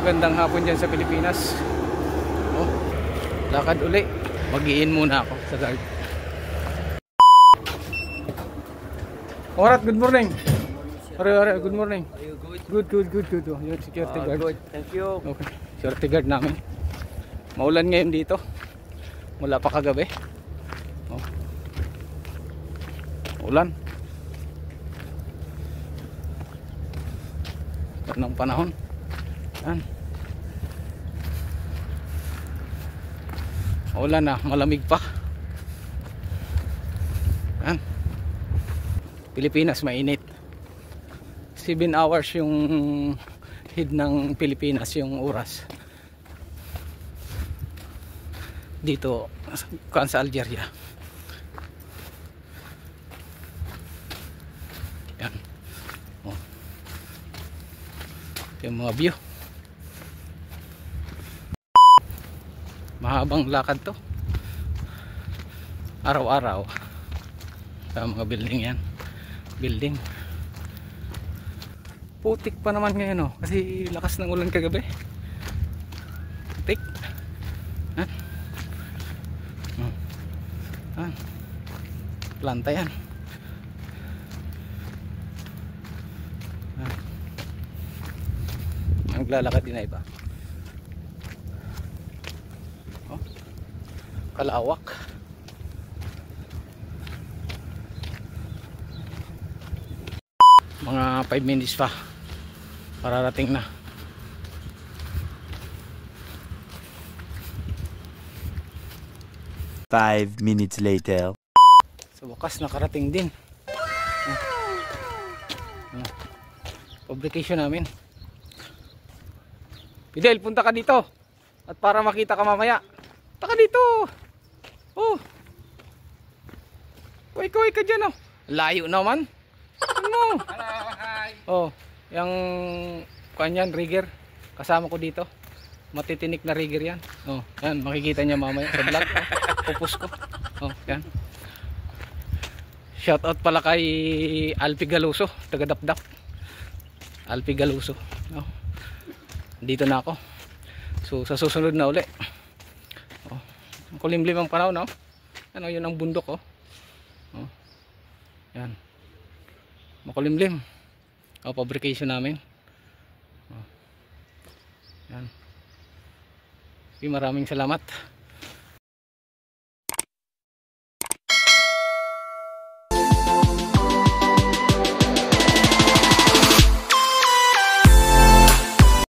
Magandang hapon dyan sa Pilipinas. Oh, lakad uli. Mag-iin muna ako sa guard. Alright, good morning. Alright, good morning. Good. Oh, yun, security guard. Good, thank you. Okay, security guard namin. Maulan ngayon dito. Mula pa kagabi. Oh. Ulan. Ng panahon. Yan. Ulan na, malamig pa. Yan. Pilipinas mainit. 7 hours yung head ng Pilipinas, yung oras. Dito sa Algeria. Yan. Oh. Yung mga view. Mahabang lakad to. Araw-araw. Sa mga building yan. Building. Putik pa naman ngayon, oh. Kasi lakas ng ulan kagabi. Putik. Han. Han. Planta yan. Han. Naglalakad din na iba. Oh. Kalawak. Mga 5 minutes pa. Pararating na. Five minutes later. Sa wakas nakarating din. Publication namin. Fidel, punta ka dito. At para makita ka mamaya. Punta ka dito. Oh. Kuy ka dyan, oh. Layo naman. Ano? Oh, yung kanyan rigger kasama ko dito. Matitinik na rigger yan. Oh, yan makikita niya mamaya sa vlog. Pupus ko. Oh, yan. Shout out pala kay Alpi Galuso, taga Dapdap. Alpi Galuso. Oh. Dito na ako. So sa susunod na uli. Oh. Kulimlim ang panahon, no? Ano, yun ang bundok, oh. Oh. Yan. Makulimlim. O, fabrication namin. O. Yan. Okay, maraming salamat.